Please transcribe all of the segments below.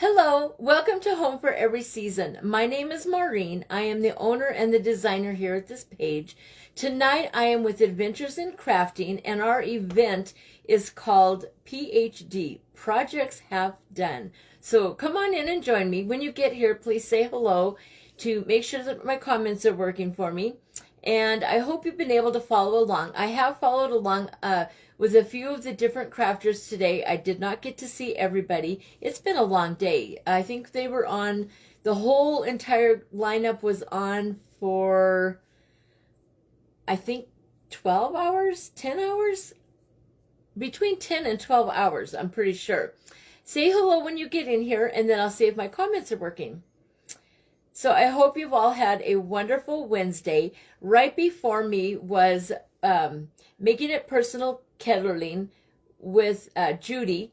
Hello, welcome to Home for Every Season. My name is Maureen. I am the owner and the designer here at this page. Tonight I am with Adventures in Crafting, and our event is called PHD, Projects Half Done. So come on in and join me. When you get here, please say hello to make sure that my comments are working for me. And I hope you've been able to follow along. I have followed along with a few of the different crafters today. I did not get to see everybody. It's been a long day. I think they were on, the whole entire lineup was on for, I think, 12 hours, 10 hours? Between 10 and 12 hours, I'm pretty sure. Say hello when you get in here, and then I'll see if my comments are working. So I hope you've all had a wonderful Wednesday. Right before me was Making It Personal Kettling with Trudy,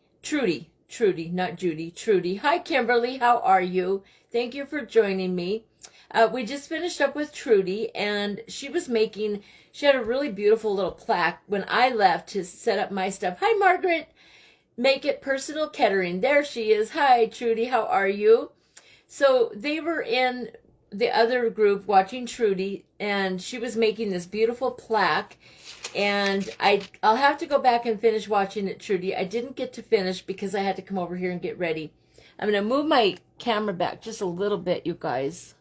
not Judy, Trudy. Hi, Kimberly, how are you? Thank you for joining me. We just finished up with Trudy, and she had a really beautiful little plaque when I left to set up my stuff. Hi, Margaret. Make It Personal Kettering. There she is. Hi, Trudy, how are you? So they were in the other group watching Trudy, and she was making this beautiful plaque. And I'll have to go back and finish watching it, Trudy. I didn't get to finish because I had to come over here and get ready. I'm going to move my camera back just a little bit, you guys.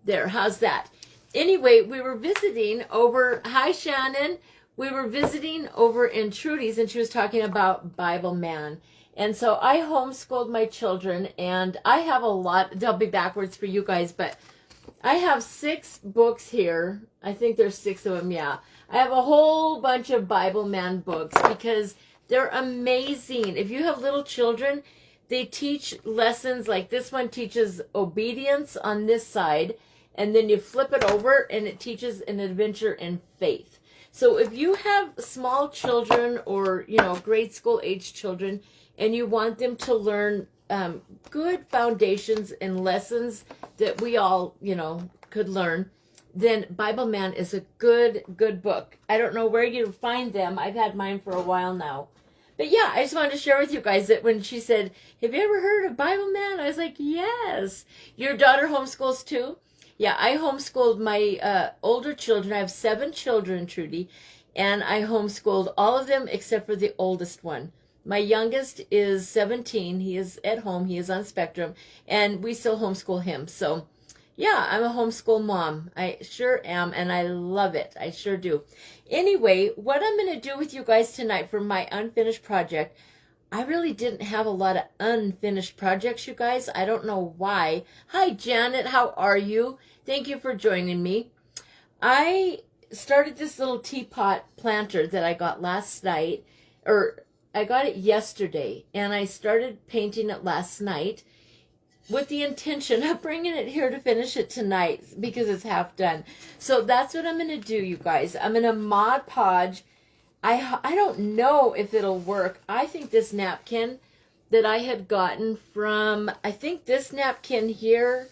There, how's that? Anyway, we were visiting over, hi Shannon. We were visiting over in Trudy's, and she was talking about Bible Man. And so I homeschooled my children, and I have a lot, they'll be backwards for you guys, but I have 6 books here. I think there's 6 of them, yeah. I have a whole bunch of Bible Man books because they're amazing. If you have little children, they teach lessons like this one teaches obedience on this side, and then you flip it over and it teaches an adventure in faith. So if you have small children or, grade school age children, and you want them to learn good foundations and lessons that we all, could learn, then Bible Man is a good book. I don't know where you find them. I've had mine for a while now. But yeah, I just wanted to share with you guys that when she said, have you ever heard of Bible Man? I was like, yes. Your daughter homeschools too? Yeah, I homeschooled my older children. I have 7 children, Trudy, and I homeschooled all of them except for the oldest one. My youngest is 17. He is at home. He is on Spectrum, and we still homeschool him. So, yeah, I'm a homeschool mom. I sure am, and I love it. I sure do. Anyway, what I'm going to do with you guys tonight for my unfinished project, I really didn't have a lot of unfinished projects, you guys. I don't know why. Hi, Janet. How are you? Thank you for joining me. I started this little teapot planter that I got last night, or I got it yesterday, and I started painting it last night with the intention of bringing it here to finish it tonight because it's half done. So that's what I'm going to do, you guys. I'm going to Mod Podge. I don't know if it'll work. I think this napkin that I had gotten from, I think this napkin here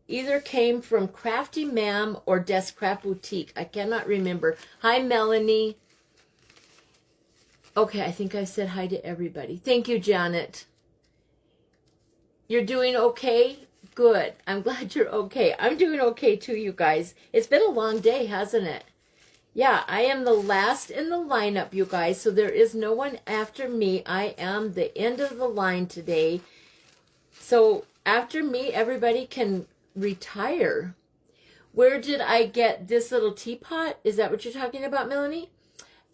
either came from Crafty Ma'am or Desk Craft Boutique. I cannot remember. Hi, Melanie. Okay, I think I said hi to everybody. Thank you, Janet. You're doing okay? Good. I'm glad you're okay. I'm doing okay too, you guys. It's been a long day, hasn't it? Yeah, I am the last in the lineup, you guys, so there is no one after me. I am the end of the line today. So after me, everybody can retire. Where did I get this little teapot? Is that what you're talking about, Melanie?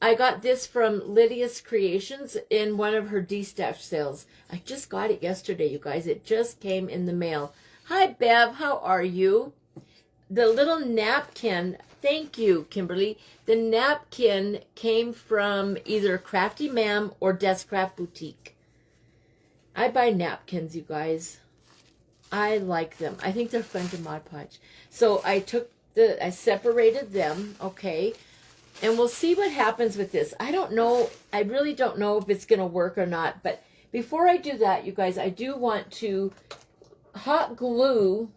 I got this from Lydia's Creations in one of her D-Stash sales. I just got it yesterday, you guys. It just came in the mail. Hi, Bev. How are you? The little napkin, thank you, Kimberly. The napkin came from either Crafty Ma'am or Desk Craft Boutique. I buy napkins, you guys. I like them. I think they're fun to Mod Podge. So I separated them, okay? And we'll see what happens with this. I don't know. I really don't know if it's going to work or not. But before I do that, you guys, I do want to hot glue.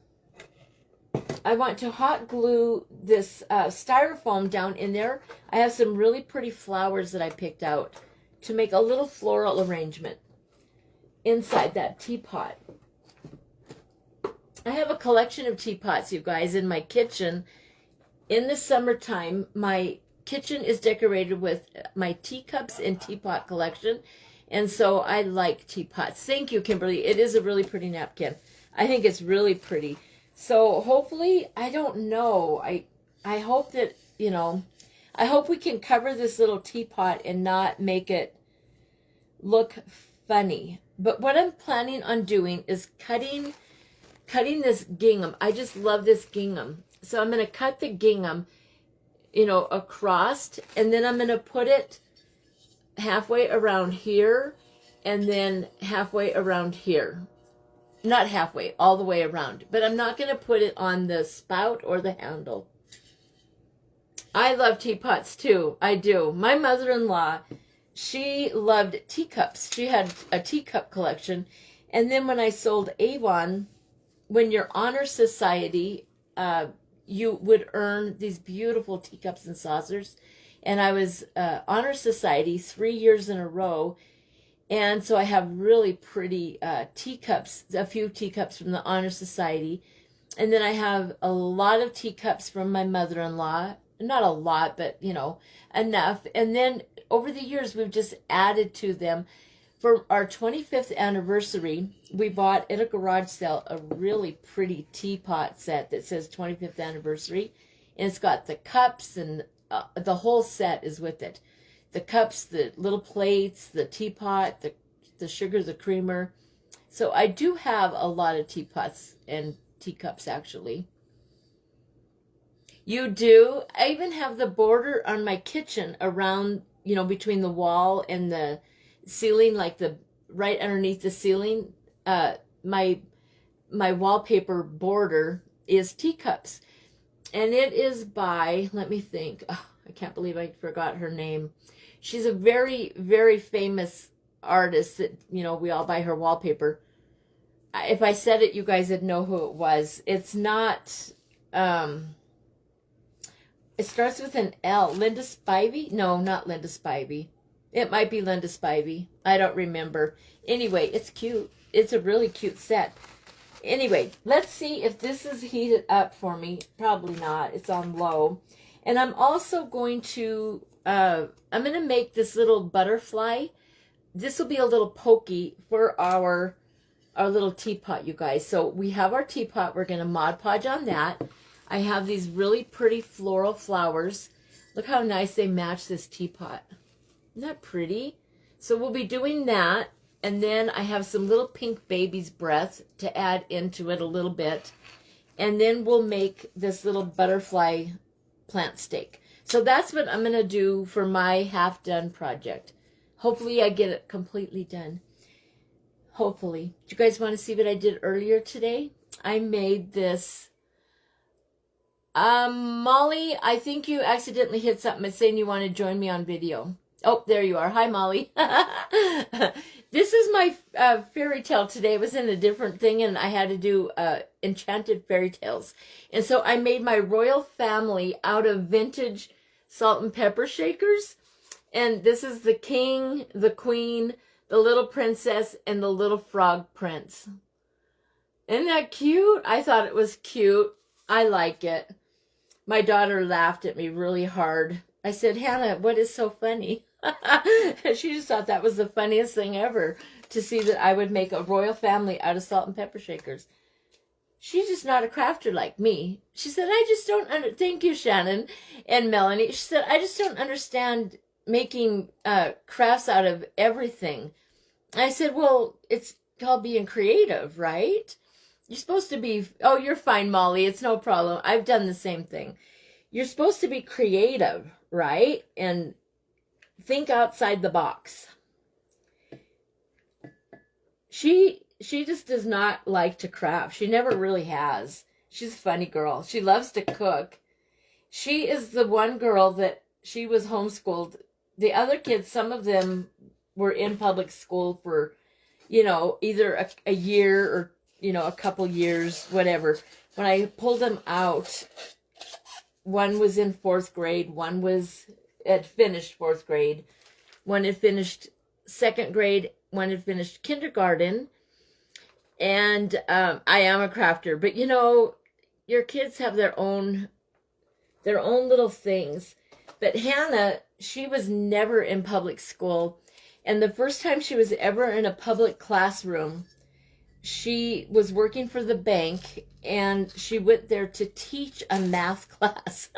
I want to hot glue this styrofoam down in there. I have some really pretty flowers that I picked out to make a little floral arrangement. inside that teapot. I have a collection of teapots, you guys, in my kitchen. In the summertime, my kitchen is decorated with my teacups and teapot collection. And so I like teapots. Thank you, Kimberly. It is a really pretty napkin. I think it's really pretty. So hopefully, I don't know. I hope that, you know, I hope we can cover this little teapot and not make it look funny. But what I'm planning on doing is cutting this gingham. I just love this gingham. So I'm going to cut the gingham, you know, across, and then I'm going to put it halfway around here and then halfway around here. Not halfway, all the way around. But I'm not going to put it on the spout or the handle. I love teapots too. I do. My mother-in-law, she loved teacups. She had a teacup collection. And then when I sold Avon, when you're honor society, you would earn these beautiful teacups and saucers. And I was honor society 3 years in a row. And so I have really pretty teacups, a few teacups from the honor society. And then I have a lot of teacups from my mother-in-law. Not a lot, but, you know, enough. And then over the years, we've just added to them. For our 25th anniversary, we bought at a garage sale a really pretty teapot set that says 25th anniversary. And it's got the cups, and the whole set is with it. The cups, the little plates, the teapot, the sugar, the creamer. So I do have a lot of teapots and teacups, actually. You do? I even have the border on my kitchen around, you know, between the wall and the ceiling, like the right underneath the ceiling. My wallpaper border is teacups. And it is by, let me think. Oh, I can't believe I forgot her name. She's a very, very famous artist that, you know, we all buy her wallpaper. If I said it, you guys would know who it was. It's not, it starts with an L. Linda Spivey? No, not Linda Spivey. It might be Linda Spivey. I don't remember. Anyway, it's cute. It's a really cute set. Anyway, let's see if this is heated up for me. Probably not. It's on low. And I'm also going to, I'm going to make this little butterfly. This will be a little pokey for our little teapot, you guys. So we have our teapot. We're going to Mod Podge on that. I have these really pretty floral flowers. Look how nice they match this teapot. Isn't that pretty? So we'll be doing that. And then I have some little pink baby's breath to add into it a little bit. And then we'll make this little butterfly plant stake. So that's what I'm going to do for my half-done project. Hopefully I get it completely done. Hopefully. Do you guys want to see what I did earlier today? I made this. Molly, I think you accidentally hit something. It's saying you want to join me on video. Oh, there you are. Hi, Molly. This is my fairy tale today. It was in a different thing, and I had to do enchanted fairy tales. And so I made my royal family out of vintage salt and pepper shakers. And this is the king, the queen, the little princess, and the little frog prince. Isn't that cute? I thought it was cute. I like it. My daughter laughed at me really hard. I said, Hannah, what is so funny? She just thought that was the funniest thing ever, to see that I would make a royal family out of salt and pepper shakers. She's just not a crafter like me. She said, I just don't thank you, Shannon and Melanie. She said, I just don't understand making crafts out of everything. I said, well, it's called being creative, right? You're supposed to be, oh, you're fine, Molly. It's no problem. I've done the same thing. You're supposed to be creative, right? And think outside the box. She just does not like to craft. She never really has. She's a funny girl. She loves to cook. She is the one girl that she was homeschooled. The other kids, some of them were in public school for, you know, either a year or, you know, a couple years, whatever. When I pulled them out, one was in 4th grade, one had finished 4th grade, one had finished 2nd grade, one had finished kindergarten, and I am a crafter. But you know, your kids have their own little things. But Hannah, she was never in public school, and the first time she was ever in a public classroom, she was working for the bank, and she went there to teach a math class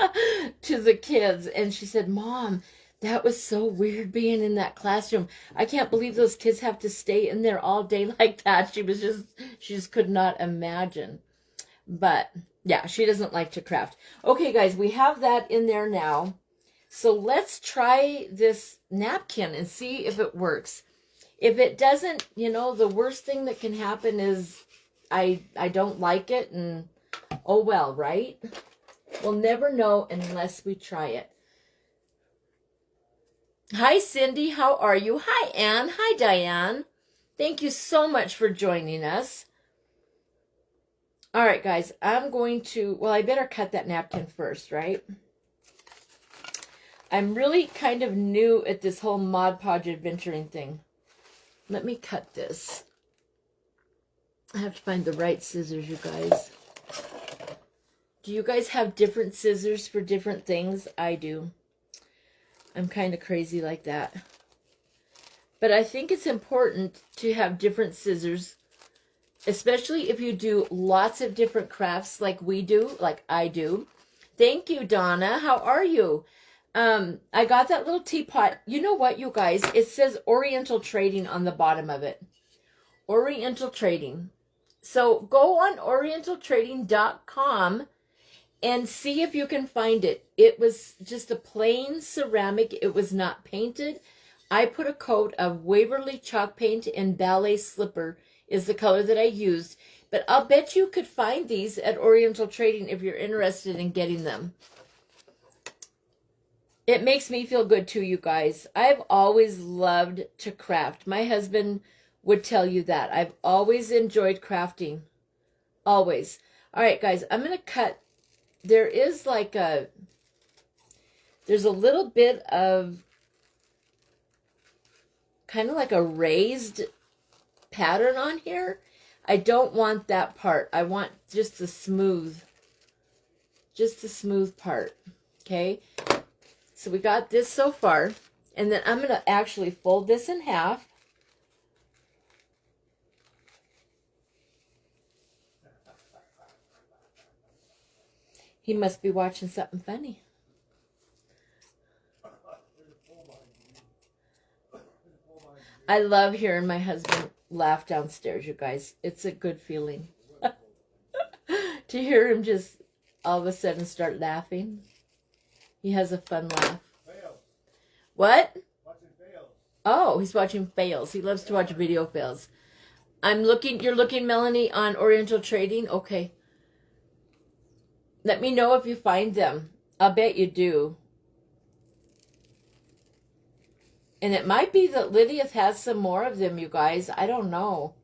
to the kids. And she said, Mom, that was so weird being in that classroom. I can't believe those kids have to stay in there all day like that. She just could not imagine. But yeah, she doesn't like to craft. Okay, guys, we have that in there now. So let's try this napkin and see if it works. If it doesn't, you know, the worst thing that can happen is I don't like it, and oh well, right? We'll never know unless we try it. Hi, Cindy. How are you? Hi, Anne. Hi, Diane. Thank you so much for joining us. All right, guys, I'm going to, well, I better cut that napkin first, right? I'm really kind of new at this whole Mod Podge adventuring thing. Let me cut this. I have to find the right scissors, you guys. Do you guys have different scissors for different things? I do. I'm kind of crazy like that. But I think it's important to have different scissors, especially if you do lots of different crafts like we do, like I do. Thank you, Donna. How are you? I got that little teapot. You know what, you guys? It says Oriental Trading on the bottom of it. Oriental Trading. So go on orientaltrading.com and see if you can find it. It was just a plain ceramic. It was not painted. I put a coat of Waverly chalk paint, and Ballet Slipper is the color that I used. But I'll bet you could find these at Oriental Trading if you're interested in getting them. It makes me feel good too, you guys. I've always loved to craft. My husband would tell you that. I've always enjoyed crafting. Always. All right, guys, I'm going to cut. There is like there's a little bit of kind of like a raised pattern on here. I don't want that part. I want just the smooth part. Okay. So we got this so far, and then I'm going to actually fold this in half. He must be watching something funny. I love hearing my husband laugh downstairs, you guys. It's a good feeling. To hear him just all of a sudden start laughing. He has a fun laugh. Fails. What? Watching fails. Oh, he's watching fails. He loves to watch video fails. You're looking, Melanie, on Oriental Trading? Okay. Let me know if you find them. I'll bet you do. And it might be that Lydia has some more of them, you guys. I don't know.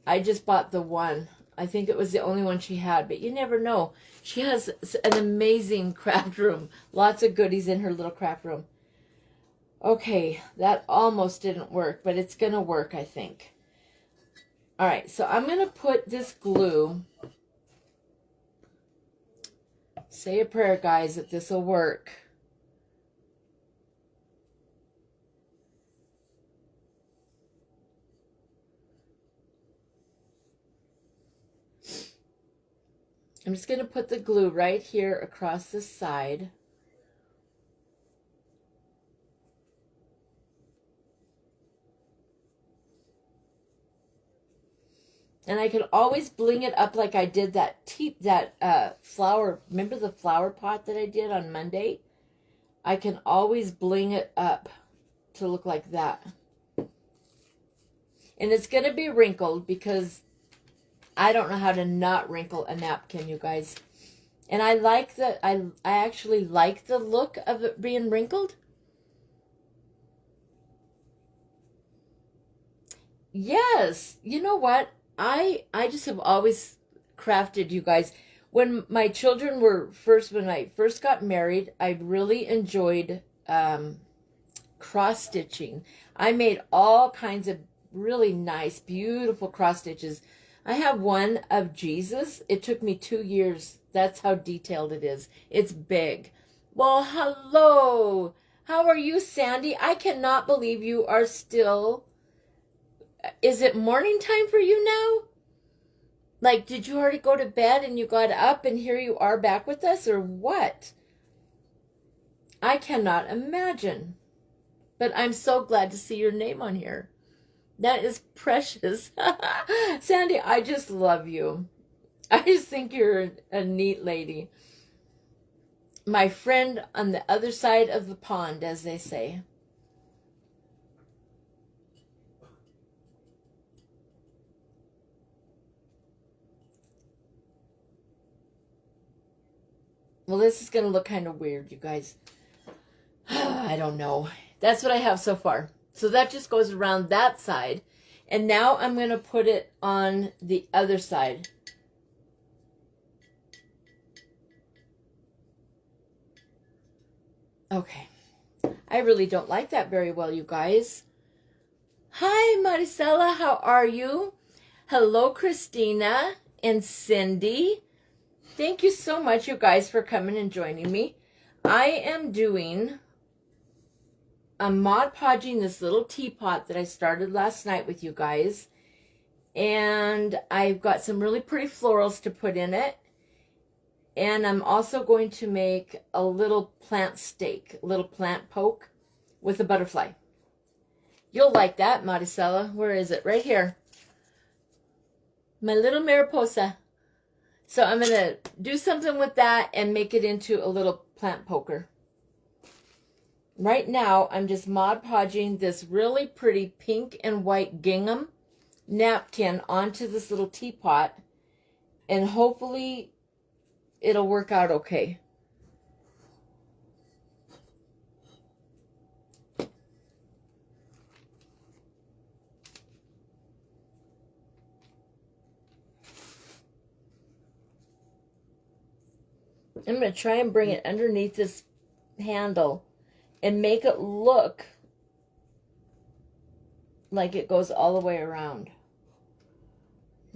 I just bought the one. I think it was the only one she had, but you never know. She has an amazing craft room. Lots of goodies in her little craft room. Okay, that almost didn't work, but it's going to work, I think. All right, so I'm going to put this glue. Say a prayer, guys, that this will work. I'm just going to put the glue right here across the side. And I can always bling it up like I did that flower. Remember the flower pot that I did on Monday? I can always bling it up to look like that. And it's going to be wrinkled because I don't know how to not wrinkle a napkin, you guys. And I like I actually like the look of it being wrinkled. Yes. You know what? I just have always crafted, you guys. When my children when I first got married, I really enjoyed cross stitching. I made all kinds of really nice, beautiful cross stitches. I have one of Jesus. It took me 2 years. That's how detailed it is. It's big. Well, hello. How are you, Sandy? I cannot believe you are still... Is it morning time for you now? Like, did you already go to bed and you got up and here you are back with us, or what? I cannot imagine. But I'm so glad to see your name on here. That is precious. Sandy, I just love you. I just think you're a neat lady. My friend on the other side of the pond, as they say. Well, this is going to look kind of weird, you guys. I don't know. That's what I have so far. So that just goes around that side. And now I'm going to put it on the other side. Okay. I really don't like that very well, you guys. Hi, Maricela. How are you? Hello, Christina and Cindy. Thank you so much, you guys, for coming and joining me. I am doing... I'm Mod Podging this little teapot that I started last night with you guys. And I've got some really pretty florals to put in it. And I'm also going to make a little plant stake, a little plant poke with a butterfly. You'll like that, Maricela. Where is it? Right here. My little Mariposa. So I'm going to do something with that and make it into a little plant poker. Right now, I'm just Mod Podging this really pretty pink and white gingham napkin onto this little teapot. And hopefully it'll work out okay. I'm going to try and bring it underneath this handle and make it look like it goes all the way around.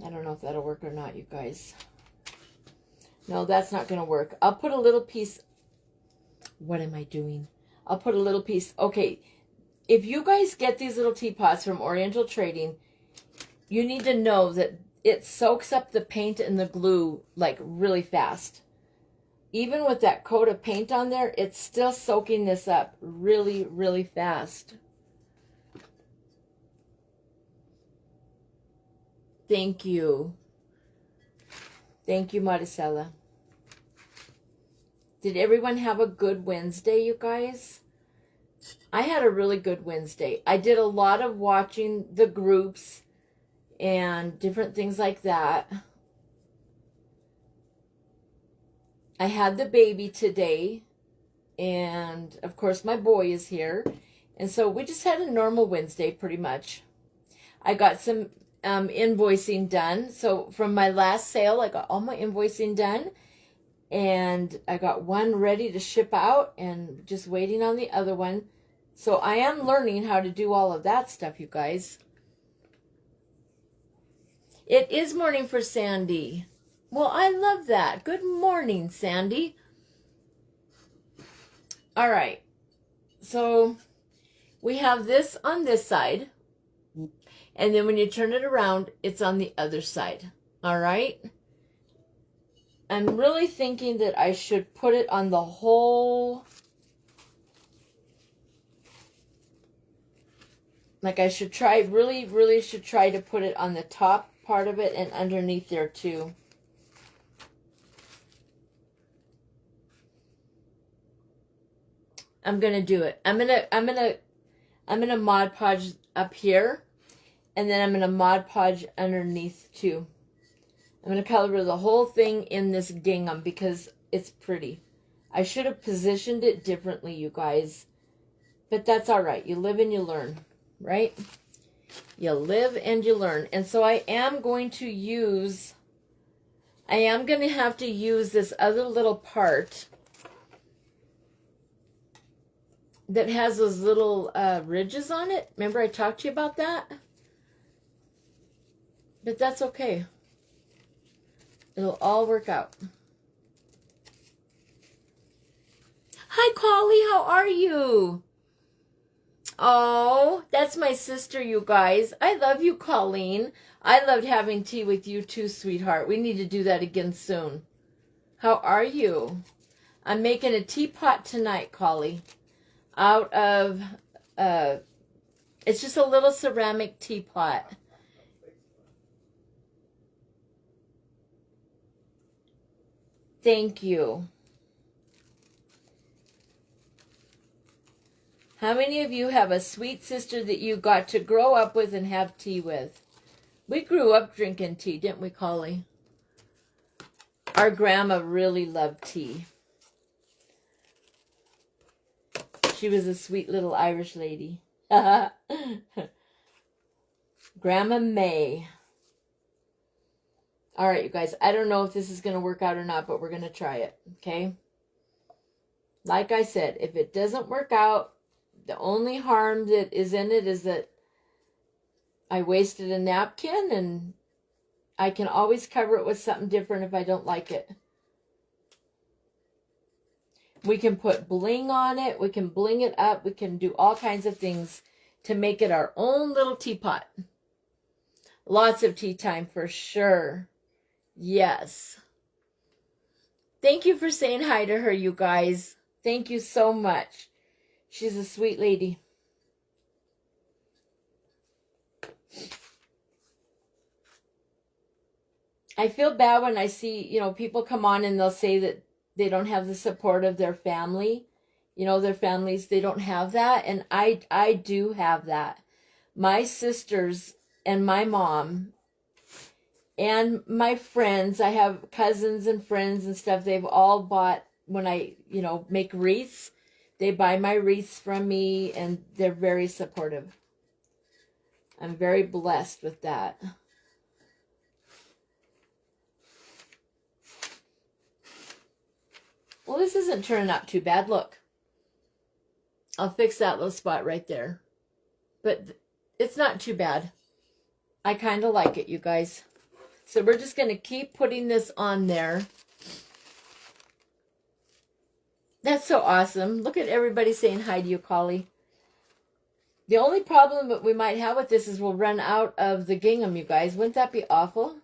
I don't know if that'll work or not, you guys. No, that's not going to work. I'll put a little piece. What am I doing? I'll put a little piece. Okay, if you guys get these little teapots from Oriental Trading, you need to know that it soaks up the paint and the glue like really fast. Even with that coat of paint on there, it's still soaking this up really, really fast. Thank you. Thank you, Maricela. Did everyone have a good Wednesday, you guys? I had a really good Wednesday. I did a lot of watching the groups and different things like that. I had the baby today, and of course my boy is here, and so we just had a normal Wednesday pretty much. I got some invoicing done. So from my last sale, I got all my invoicing done, and I got one ready to ship out and just waiting on the other one. So I am learning how to do all of that stuff, you guys. It is morning for Sandy. Well, I love that. Good morning, Sandy. All right. So we have this on this side. And then when you turn it around, it's on the other side. All right. I'm really thinking that I should put it on the whole. Like I should try, really should try to put it on the top part of it and underneath there too. I'm gonna do it. I'm gonna Mod Podge up here, and then I'm gonna Mod Podge underneath too. I'm gonna color the whole thing in this gingham because it's pretty. I should have positioned it differently, you guys, but that's all right. You live and you learn, right? You live and you learn. And so I am going to use. I am gonna have to use this other little part. that has those little ridges on it. Remember I talked to you about that? But that's okay. It'll all work out. Hi, Collie. How are you? Oh, that's my sister, you guys. I love you, Colleen. I loved having tea with you too, sweetheart. We need to do that again soon. How are you? I'm making a teapot tonight, Collie. Out of, it's just a little ceramic teapot. Thank you. How many of you have a sweet sister that you got to grow up with and have tea with? We grew up drinking tea, didn't we, Collie? Our grandma really loved tea. She was a sweet little Irish lady. Grandma May. All right, you guys. I don't know if this is going to work out or not, but we're going to try it, okay? Like I said, if it doesn't work out, the only harm that is in it is that I wasted a napkin, and I can always cover it with something different if I don't like it. We can put bling on it. We can bling it up. We can do all kinds of things to make it our own little teapot. Lots of tea time for sure. Yes. Thank you for saying hi to her, you guys. Thank you so much. She's a sweet lady. I feel bad when I see, people come on and they'll say that they don't have the support of their family. Their families, they don't have that. And I do have that. My sisters and my mom and my friends, I have cousins and friends and stuff, they've all bought, when I, make wreaths, they buy my wreaths from me, and they're very supportive. I'm very blessed with that. Well, this isn't turning out too bad. Look. I'll fix that little spot right there. But it's not too bad. I kind of like it, you guys. So we're just going to keep putting this on there. That's so awesome. Look at everybody saying hi to you, Collie. The only problem that we might have with this is we'll run out of the gingham, you guys. Wouldn't that be awful?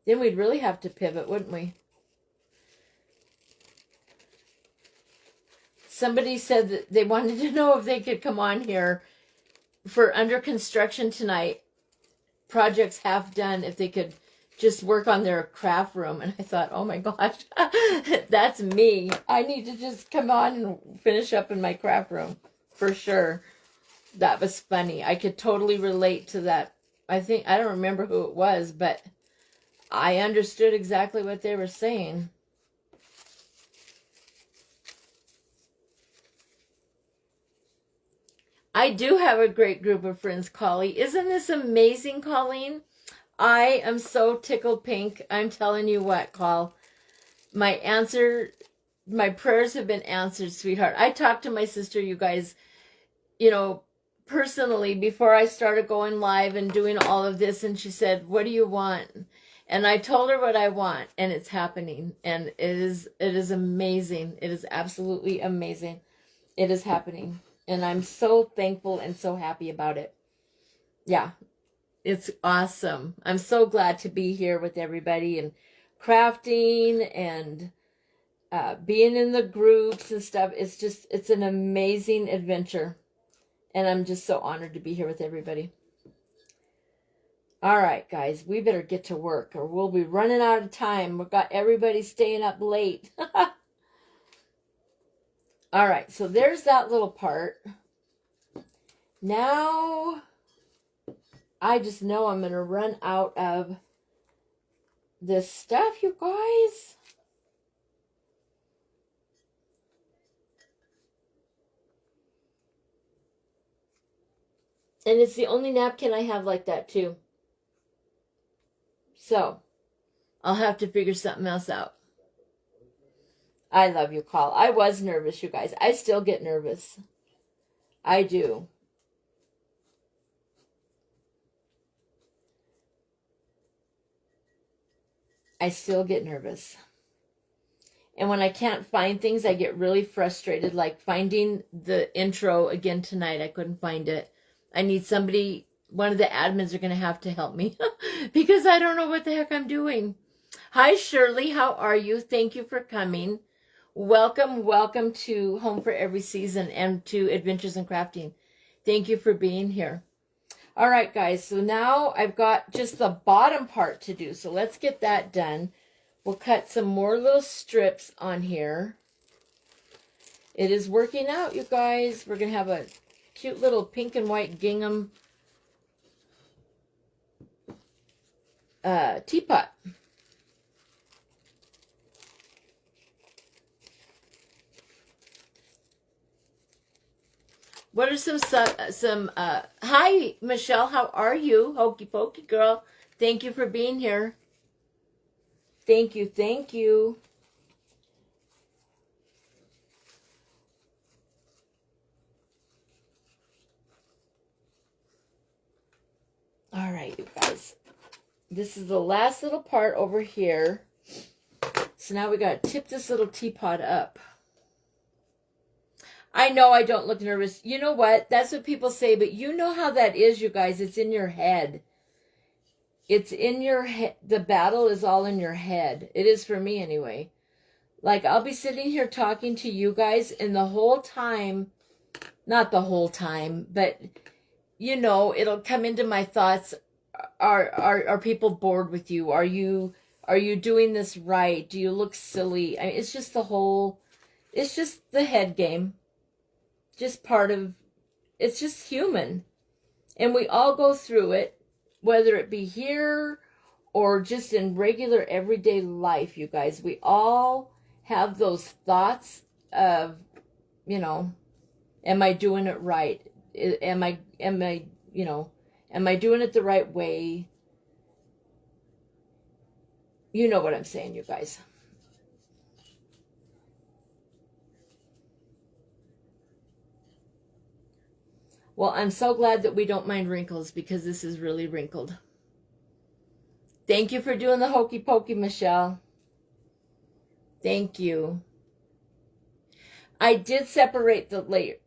Then we'd really have to pivot, wouldn't we? Somebody said that they wanted to know if they could come on here for under construction tonight, projects half done, if they could just work on their craft room. And I thought, oh my gosh, that's me. I need to just come on and finish up in my craft room for sure. That was funny. I could totally relate to that. I don't remember who it was, but I understood exactly what they were saying. I do have a great group of friends, Collie. Isn't this amazing, Colleen? I am so tickled pink. I'm telling you what, Col. My prayers have been answered, sweetheart. I talked to my sister, you guys, personally before I started going live and doing all of this, and she said, what do you want? And I told her what I want, and it's happening. And it is amazing. It is absolutely amazing. It is happening. And I'm so thankful and so happy about it. Yeah, it's awesome. I'm so glad to be here with everybody and crafting and being in the groups and stuff. It's an amazing adventure. And I'm just so honored to be here with everybody. All right, guys, we better get to work or we'll be running out of time. We've got everybody staying up late. All right, so there's that little part. Now, I just know I'm going to run out of this stuff, you guys. And it's the only napkin I have like that, too. So, I'll have to figure something else out. I love you, Call. I was nervous, you guys. I still get nervous. I do. I still get nervous. And when I can't find things, I get really frustrated. Like finding the intro again tonight. I couldn't find it. I need somebody, one of the admins are going to have to help me because I don't know what the heck I'm doing. Hi, Shirley. How are you? Thank you for coming. Welcome, welcome to Home for Every Season and to Adventures in Crafting. Thank you for being here. All right, guys. So now I've got just the bottom part to do. So let's get that done. We'll cut some more little strips on here. It is working out, you guys. We're going to have a cute little pink and white gingham teapot. What are some hi, Michelle, how are you? Hokey pokey girl. Thank you for being here. Thank you, thank you. All right, you guys. This is the last little part over here. So now we got to tip this little teapot up. I know I don't look nervous. You know what? That's what people say, but you know how that is, you guys. It's in your head. It's in your head. The battle is all in your head. It is for me anyway. Like, I'll be sitting here talking to you guys, and the whole time, not the whole time, but, you know, it'll come into my thoughts. Are people bored with you? Are you doing this right? Do you look silly? I mean, it's just it's just the head game. Just part of, it's just human. And we all go through it. Whether it be here or just in regular everyday life, you guys, we all have those thoughts of, you know, am I doing it right? Am I doing it the right way? You know what I'm saying, you guys. Well, I'm so glad that we don't mind wrinkles because this is really wrinkled. Thank you for doing the hokey pokey, Michelle. Thank you. I did separate the layers.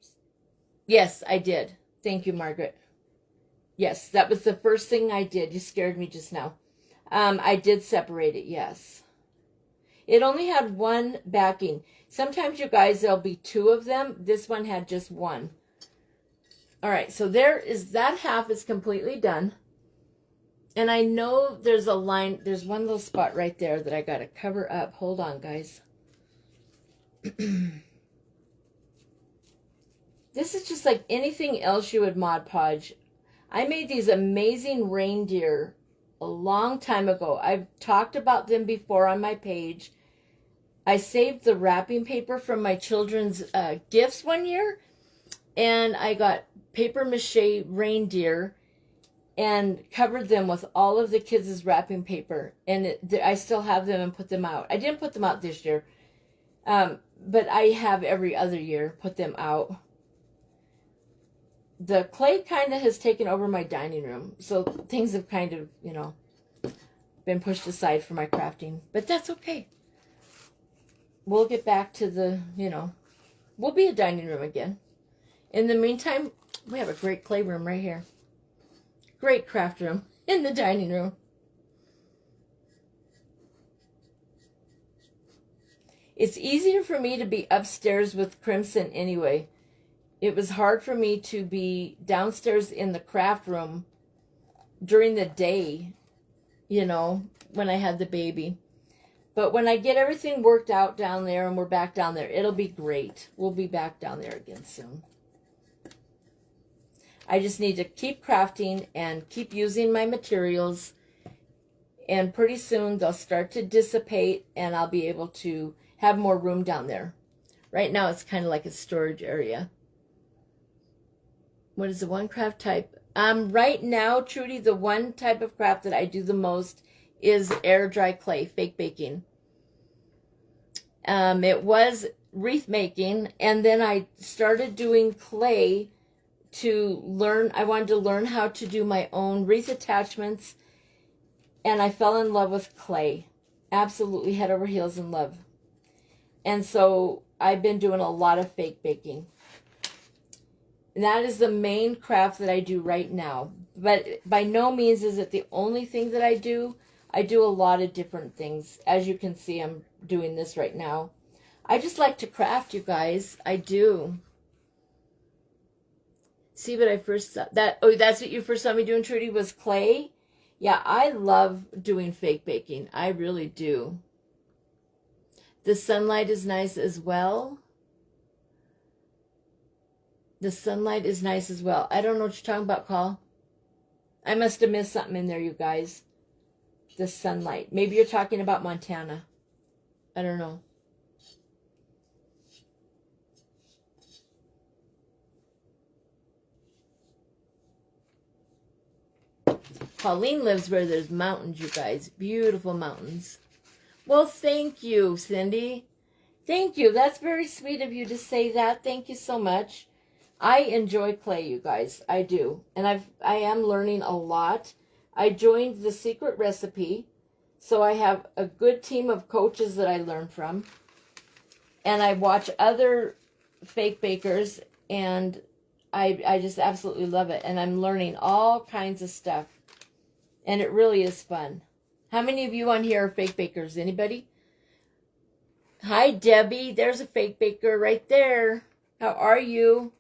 Yes, I did. Thank you, Margaret. Yes, that was the first thing I did. You scared me just now. I did separate it, yes. It only had one backing. Sometimes, you guys, there'll be two of them. This one had just one. All right, so that half is completely done. And I know there's a line, there's one little spot right there that I got to cover up. Hold on, guys. This is just like anything else you would Mod Podge. I made these amazing reindeer a long time ago. I've talked about them before on my page. I saved the wrapping paper from my children's gifts one year. And I got paper mache reindeer and covered them with all of the kids' wrapping paper. And I still have them and put them out. I didn't put them out this year. But I have every other year put them out. The clay kind of has taken over my dining room. So things have kind of, you know, been pushed aside for my crafting. But that's okay. We'll get back to the, you know, we'll be a dining room again. In the meantime, we have a great clay room right here. Great craft room in the dining room. It's easier for me to be upstairs with Crimson anyway. It was hard for me to be downstairs in the craft room during the day, you know, when I had the baby. But when I get everything worked out down there and we're back down there, it'll be great. We'll be back down there again soon. I just need to keep crafting and keep using my materials. And pretty soon they'll start to dissipate and I'll be able to have more room down there. Right now it's kind of like a storage area. What is the one craft type? Right now, Trudy, the one type of craft that I do the most is air dry clay, fake baking. It was wreath making, and then I started doing clay to learn. I wanted to learn how to do my own wreath attachments, and I fell in love with clay. Absolutely head over heels in love. And so I've been doing a lot of fake baking. And that is the main craft that I do right now. But by no means is it the only thing that I do. I do a lot of different things. As you can see, I'm doing this right now. I just like to craft, you guys. I do. See what I first saw? That's what you first saw me doing, Trudy, was clay? Yeah, I love doing fake baking. I really do. The sunlight is nice as well. The sunlight is nice as well. I don't know what you're talking about, Call. I must have missed something in there, you guys. The sunlight. Maybe you're talking about Montana. I don't know. Pauline lives where there's mountains, you guys. Beautiful mountains. Well, thank you, Cindy. Thank you. That's very sweet of you to say that. Thank you so much. I enjoy clay, you guys. I do. And I am learning a lot. I joined the Secret Recipe, so I have a good team of coaches that I learn from. And I watch other fake bakers, and I just absolutely love it. And I'm learning all kinds of stuff. And it really is fun. How many of you on here are fake bakers? Anybody? Hi, Debbie. There's a fake baker right there. How are you?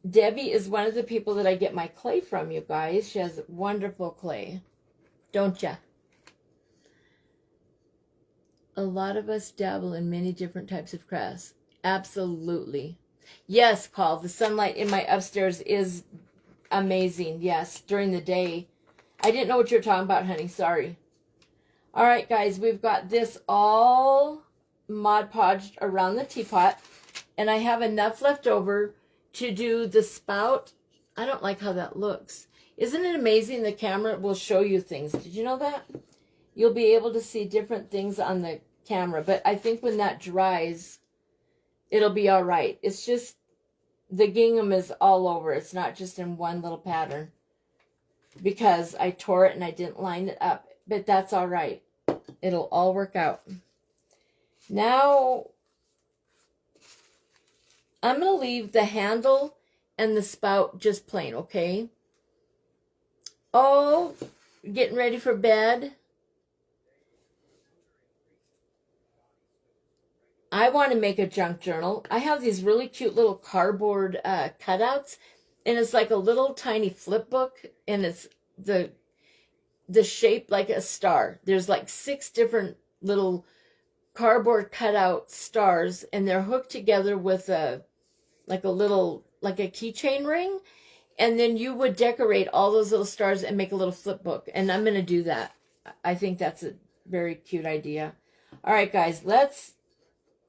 Debbie is one of the people that I get my clay from, you guys. She has wonderful clay. Don't ya? A lot of us dabble in many different types of crafts. Absolutely. Yes, Paul. The sunlight in my upstairs is amazing. Yes, during the day. I didn't know what you're talking about, honey. Sorry. All right, guys. We've got this all Mod Podged around the teapot. And I have enough left over to do the spout. I don't like how that looks. Isn't it amazing? The camera will show you things. Did you know that? You'll be able to see different things on the camera. But I think when that dries, it'll be all right. It's just the gingham is all over. It's not just in one little pattern because I tore it and I didn't line it up. But that's all right. It'll all work out. Now, I'm going to leave the handle and the spout just plain, okay? Oh, getting ready for bed. I want to make a junk journal. I have these really cute little cardboard cutouts, and it's like a little tiny flip book, and it's the shape like a star. There's like 6 different little cardboard cutout stars, and they're hooked together with a keychain ring, and then you would decorate all those little stars and make a little flip book. And I'm going to do that. I think that's a very cute idea. All right, guys, let's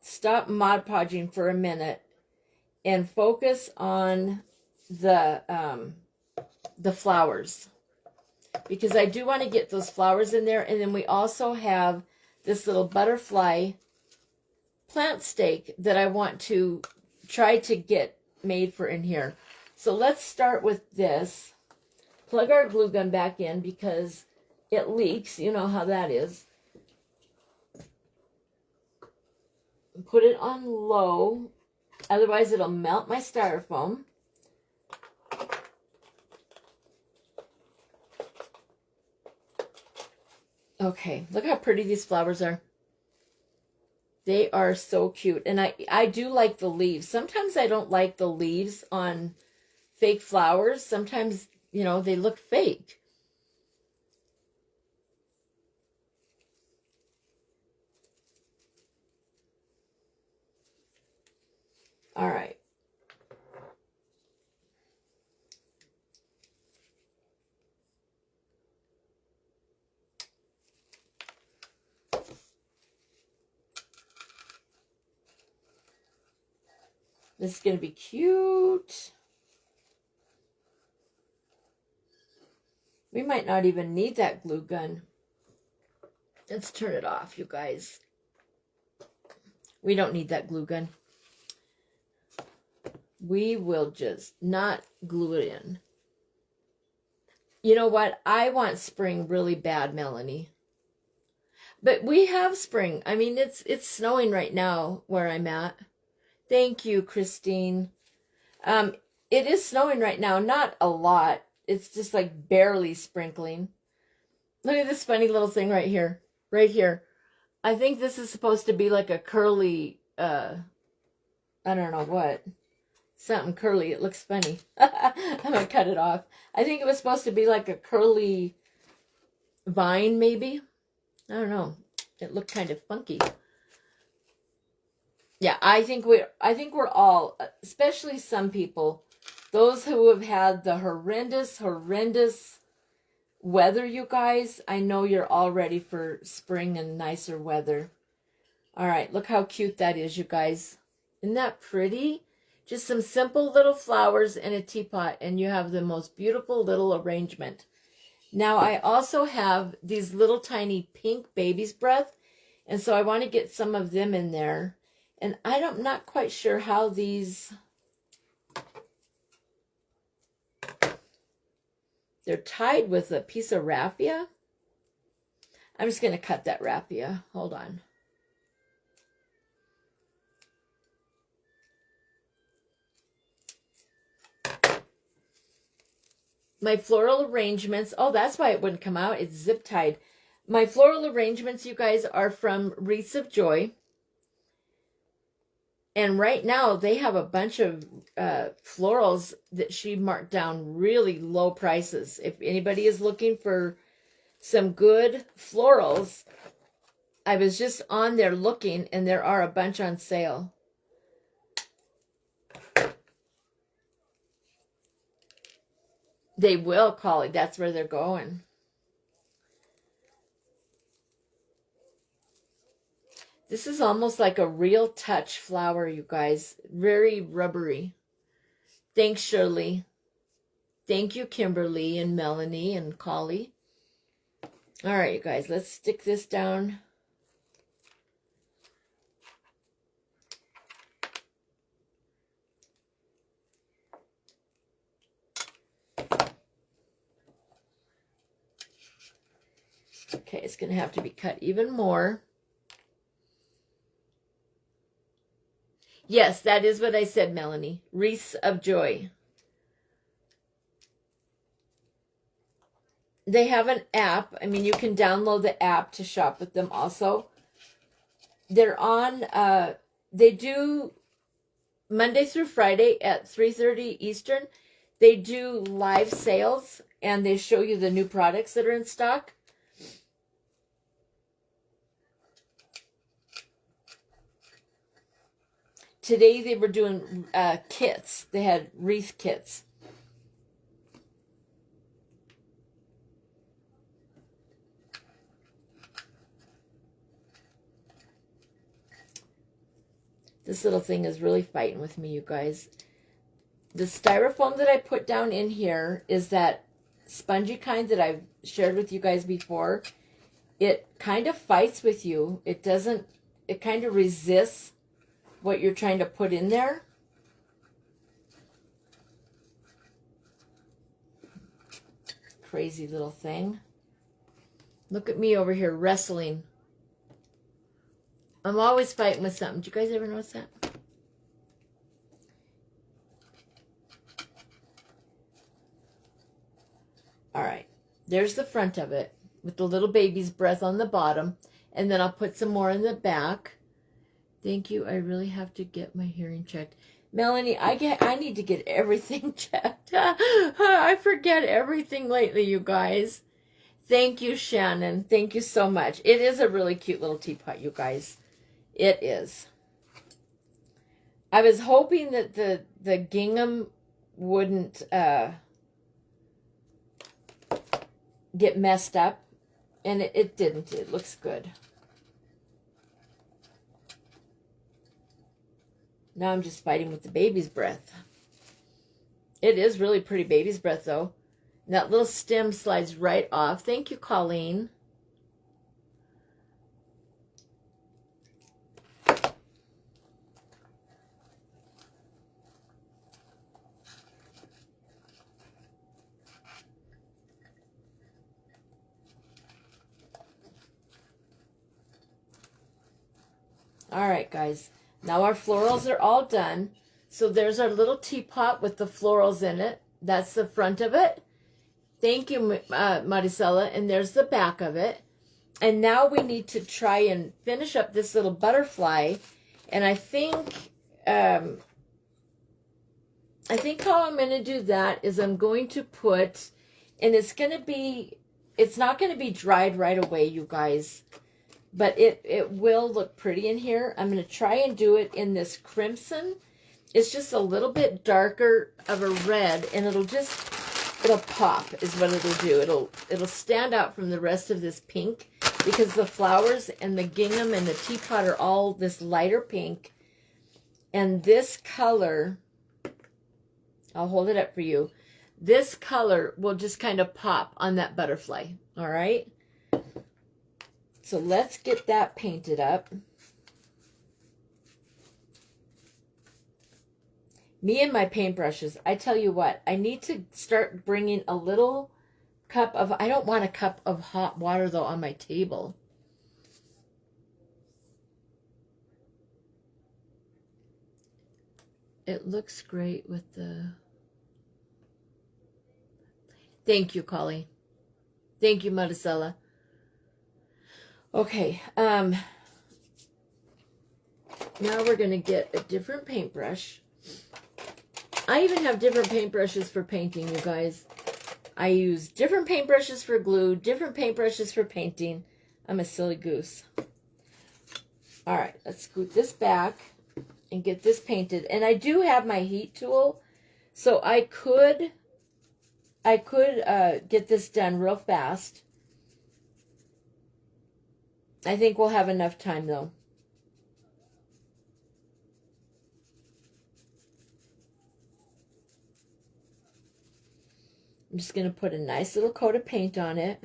stop Mod Podging for a minute and focus on the flowers, because I do want to get those flowers in there. And then we also have this little butterfly plant stake that I want to try to get made for in here. So let's start with this. Plug our glue gun back in because it leaks. You know how that is. Put it on low, otherwise it'll melt my styrofoam. Okay, look how pretty these flowers are. They are so cute. And I do like the leaves. Sometimes I don't like the leaves on fake flowers. Sometimes, you know, they look fake. All right. This is going to be cute. We might not even need that glue gun. Let's turn it off, you guys. We don't need that glue gun. We will just not glue it in. You know what? I want spring really bad, Melanie. But we have spring. I mean, it's snowing right now where I'm at. Thank you, Christine. It is snowing right now. Not a lot. It's just like barely sprinkling. Look at this funny little thing right here. Right here. I think this is supposed to be like a curly, I don't know what. Something curly. It looks funny. I'm going to cut it off. I think it was supposed to be like a curly vine, maybe. I don't know. It looked kind of funky. Yeah, I think we're all, especially some people, those who have had the horrendous weather, you guys, I know you're all ready for spring and nicer weather. All right, look how cute that is, you guys. Isn't that pretty? Just some simple little flowers in a teapot, and you have the most beautiful little arrangement. Now, I also have these little tiny pink baby's breath, and so I want to get some of them in there. And I'm not quite sure how these... They're tied with a piece of raffia. I'm just going to cut that raffia. Hold on. My floral arrangements, oh, that's why it wouldn't come out. It's zip tied. My floral arrangements, you guys, are from Wreaths of Joy. And right now, they have a bunch of florals that she marked down really low prices. If anybody is looking for some good florals, I was just on there looking, and there are a bunch on sale. They will call it. That's where they're going. This is almost like a real touch flower, you guys. Very rubbery. Thanks, Shirley. Thank you, Kimberly and Melanie and Collie. All right, you guys, let's stick this down. Okay, it's going to have to be cut even more. Yes, that is what I said, Melanie. Wreaths of Joy. They have an app. I mean, you can download the app to shop with them also. They're on, they do Monday through Friday at 3:30 Eastern. They do live sales, and they show you the new products that are in stock. Today they were doing kits. They had wreath kits. This little thing is really fighting with me, you guys. The styrofoam that I put down in here is that spongy kind that I've shared with you guys before. It kind of fights with you. It doesn't, it kind of resists what you're trying to put in there. Crazy little thing. Look at me over here wrestling. I'm always fighting with something. Do you guys ever notice that? All right. There's the front of it with the little baby's breath on the bottom. And then I'll put some more in the back. Thank you. I really have to get my hearing checked. Melanie, I need to get everything checked. I forget everything lately, you guys. Thank you, Shannon. Thank you so much. It is a really cute little teapot, you guys. It is. I was hoping that the gingham wouldn't get messed up, and it didn't. It looks good. Now I'm just fighting with the baby's breath. It is really pretty baby's breath, though. And that little stem slides right off. Thank you, Colleen. All right, guys. Now our florals are all done. So there's our little teapot with the florals in it. That's the front of it. Thank you, Maricela. And there's the back of it. And now we need to try and finish up this little butterfly. And I think how I'm going to do that is I'm going to put, and it's not going to be dried right away, you guys. But it will look pretty in here. I'm going to try and do it in this crimson. It's just a little bit darker of a red, and it'll pop is what it'll do. It'll stand out from the rest of this pink because the flowers and the gingham and the teapot are all this lighter pink. And this color, I'll hold it up for you. This color will just kind of pop on that butterfly. All right. So let's get that painted up. Me and my paintbrushes, I tell you what, I need to start bringing a little cup of, I don't want a cup of hot water though on my table. It looks great with the, thank you, Collie. Thank you, Maricela. Okay, now we're going to get a different paintbrush. I even have different paintbrushes for painting, you guys. I use different paintbrushes for glue, different paintbrushes for painting. I'm a silly goose. All right, let's scoot this back and get this painted. And I do have my heat tool, so I could get this done real fast. I think we'll have enough time, though. I'm just going to put a nice little coat of paint on it.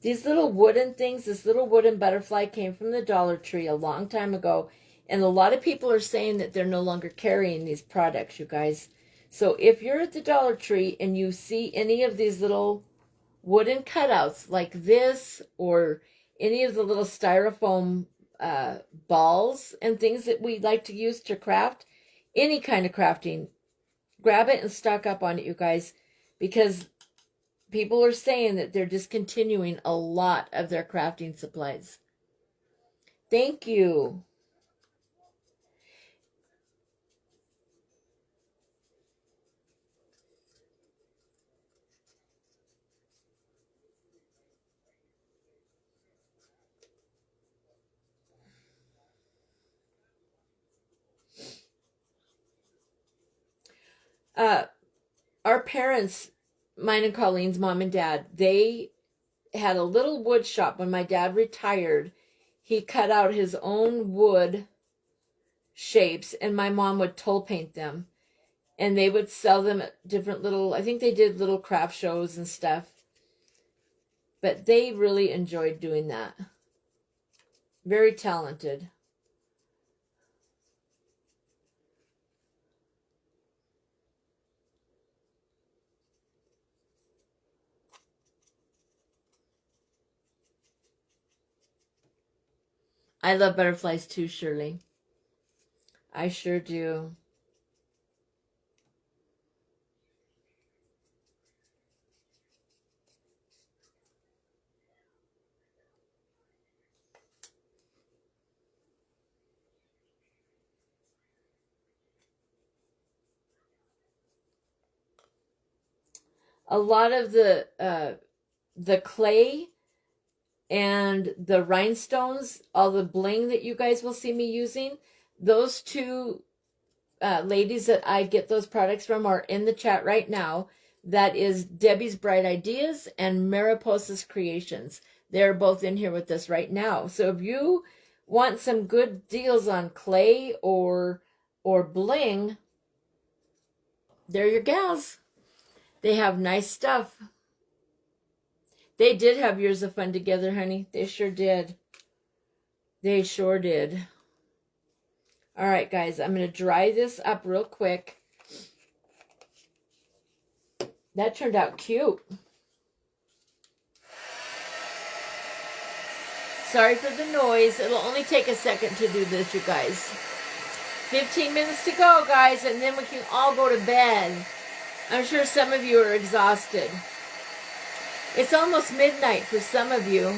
These little wooden things, this little wooden butterfly came from the Dollar Tree a long time ago. And a lot of people are saying that they're no longer carrying these products, you guys. So if you're at the Dollar Tree and you see any of these little wooden cutouts like this, or any of the little styrofoam balls and things that we like to use to craft, any kind of crafting, grab it and stock up on it, you guys, because people are saying that they're discontinuing a lot of their crafting supplies. Thank you. Our parents, mine and Colleen's mom and dad, they had a little wood shop. When my dad retired, he cut out his own wood shapes, and my mom would toll paint them. And they would sell them at different little, I think they did little craft shows and stuff. But they really enjoyed doing that. Very talented. I love butterflies too, Shirley. I sure do. A lot of the clay and the rhinestones, all the bling that you guys will see me using, those two ladies that I get those products from are in the chat right now. That is Debbie's Bright Ideas and Mariposa's Creations. They're both in here with us right now. So if you want some good deals on clay or bling, they're your gals. They have nice stuff. They did have years of fun together, honey. They sure did. They sure did. All right, guys, I'm going to dry this up real quick. That turned out cute. Sorry for the noise. It'll only take a second to do this, you guys. 15 minutes to go, guys, and then we can all go to bed. I'm sure some of you are exhausted. It's almost midnight for some of you.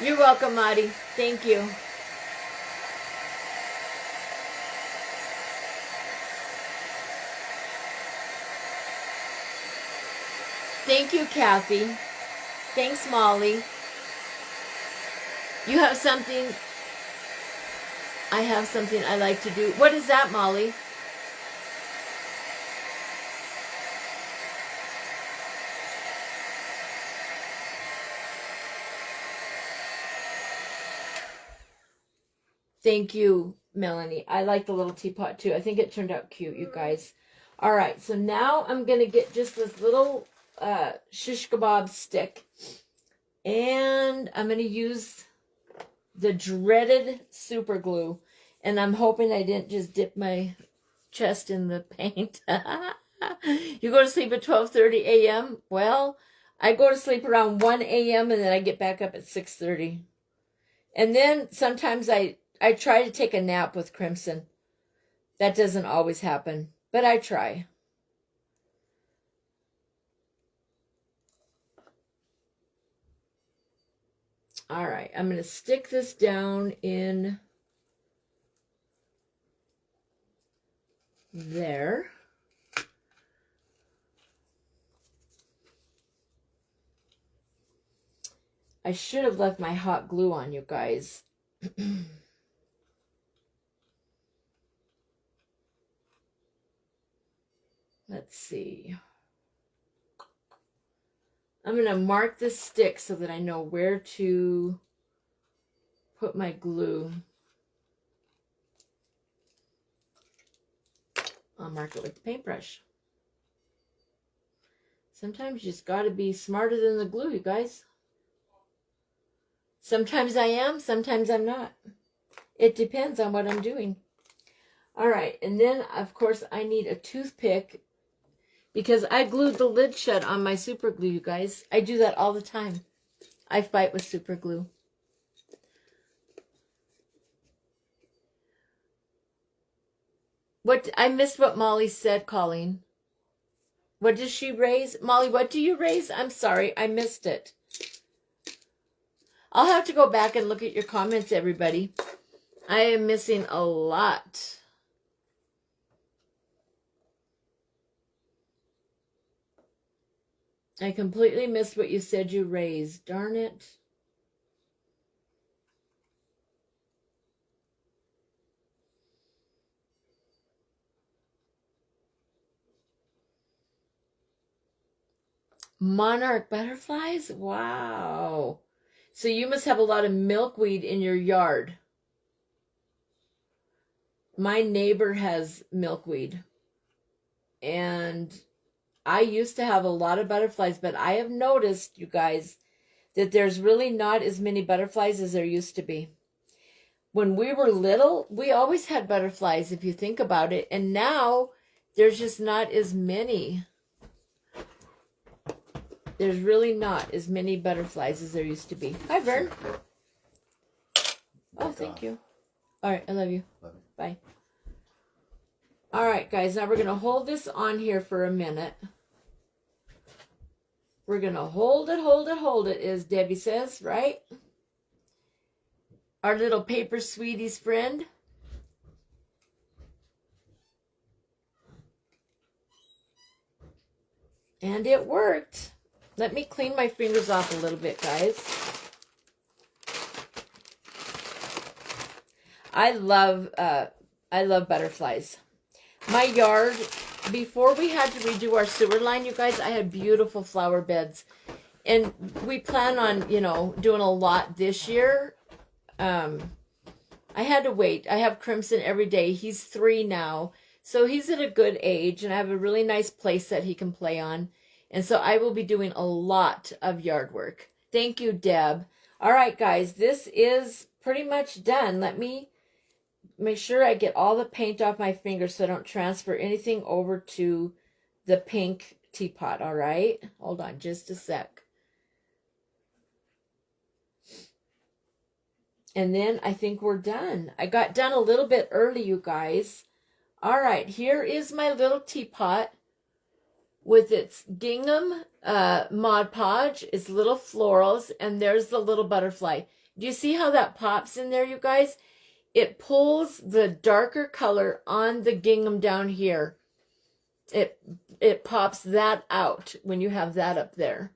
You're welcome, Madi. Thank you. Thank you, Kathy. Thanks, Molly. You have something. I have something I like to do. What is that, Molly? Thank you, Melanie. I like the little teapot too. I think it turned out cute, you guys. All right, so now I'm going to get just this little shish kebab stick. And I'm going to use the dreaded super glue. And I'm hoping I didn't just dip my chest in the paint. You go to sleep at 12:30 a.m.? Well, I go to sleep around 1 a.m. and then I get back up at 6:30. And then sometimes I try to take a nap with Crimson. That doesn't always happen, but I try. All right, I'm going to stick this down in there. I should have left my hot glue on, you guys. Let's see. I'm going to mark this stick so that I know where to put my glue. I'll mark it with the paintbrush. Sometimes you just got to be smarter than the glue, you guys. Sometimes I am, sometimes I'm not. It depends on what I'm doing. All right, and then, of course, I need a toothpick because I glued the lid shut on my super glue, you guys. I do that all the time. I fight with super glue. I missed what Molly said, Colleen. What does she raise? Molly, what do you raise? I'm sorry, I missed it. I'll have to go back and look at your comments, everybody. I am missing a lot. I completely missed what you said you raised. Darn it. Monarch butterflies? Wow. So you must have a lot of milkweed in your yard. My neighbor has milkweed. And I used to have a lot of butterflies, but I have noticed, you guys, that there's really not as many butterflies as there used to be. When we were little, we always had butterflies, if you think about it. And now, there's just not as many. There's really not as many butterflies as there used to be. Hi, Vern. Oh, thank you. All right, I love you. Bye. All right, guys, now we're going to hold this on here for a minute. We're going to hold it, as Debbie says, right? Our little paper sweetie's friend. And it worked. Let me clean my fingers off a little bit, guys. I love butterflies. My yard, before we had to redo our sewer line, you guys, I had beautiful flower beds. And we plan on, doing a lot this year. I had to wait. I have Crimson every day. He's 3 now. So he's at a good age, and I have a really nice place that he can play on. And so I will be doing a lot of yard work. Thank you, Deb. All right, guys, this is pretty much done. Let me make sure I get all the paint off my fingers so I don't transfer anything over to the pink teapot, all right? Hold on just a sec. And then I think we're done. I got done a little bit early, you guys. All right, here is my little teapot with its gingham Mod Podge, its little florals, and there's the little butterfly. Do you see how that pops in there, you guys? It pulls the darker color on the gingham down here. It pops that out when you have that up there.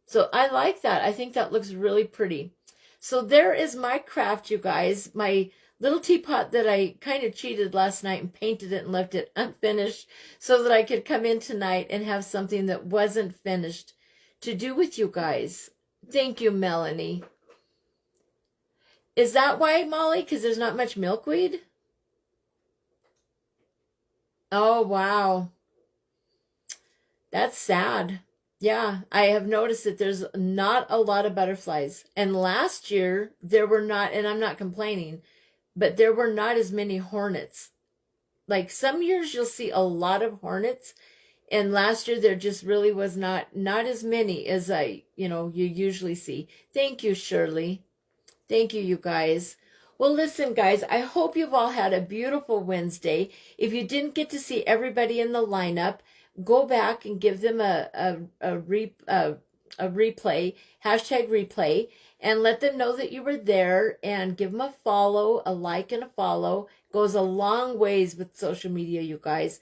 So I like that. I think that looks really pretty. So there is my craft, you guys. My little teapot that I kind of cheated last night and painted it and left it unfinished so that I could come in tonight and have something that wasn't finished to do with you guys. Thank you, Melanie. Is that why, Molly? Because there's not much milkweed? Oh, wow. That's sad. Yeah, I have noticed that there's not a lot of butterflies. And last year, there were not, and I'm not complaining, but there were not as many hornets. Like some years you'll see a lot of hornets, and last year there just really was not as many as you usually see. Thank you, Shirley. Thank you, you guys. Well, listen, guys, I hope you've all had a beautiful Wednesday. If you didn't get to see everybody in the lineup, go back and give them a replay, #replay, and let them know that you were there, and give them a follow, a like and a follow. Goes a long ways with social media, you guys.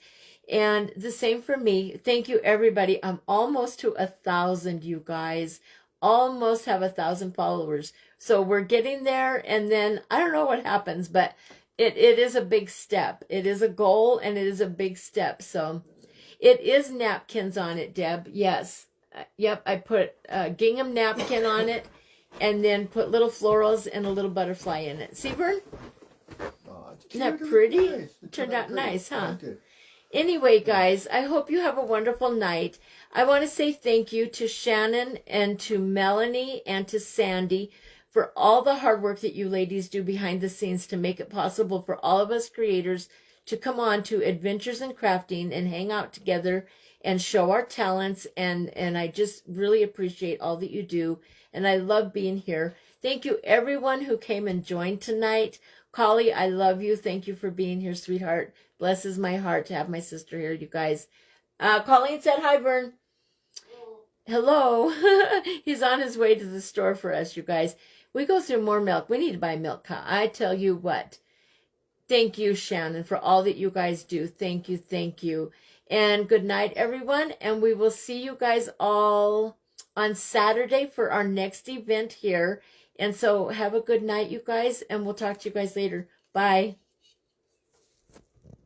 And the same for me. Thank you, everybody. I'm almost to 1,000, you guys. Almost have 1,000 followers. So we're getting there, and then I don't know what happens, but it is a big step. It is a goal, and it is a big step. So it is napkins on it, Deb. Yes. Yep, I put a gingham napkin on it and then put little florals and a little butterfly in it. See, Vern? Isn't that pretty? Nice. Turned out nice, huh? Anyway, guys, I hope you have a wonderful night. I want to say thank you to Shannon and to Melanie and to Sandy for all the hard work that you ladies do behind the scenes to make it possible for all of us creators to come on to Adventures in Crafting and hang out together and show our talents. And I just really appreciate all that you do. And I love being here. Thank you, everyone who came and joined tonight. Collie, I love you. Thank you for being here, sweetheart. Blesses my heart to have my sister here, you guys. Colleen said hi, Vern. Hello. He's on his way to the store for us, you guys. We go through more milk. We need to buy milk. I tell you what. Thank you, Shannon, for all that you guys do. Thank you, thank you. And good night, everyone. And we will see you guys all on Saturday for our next event here. And so have a good night, you guys. And we'll talk to you guys later. Bye.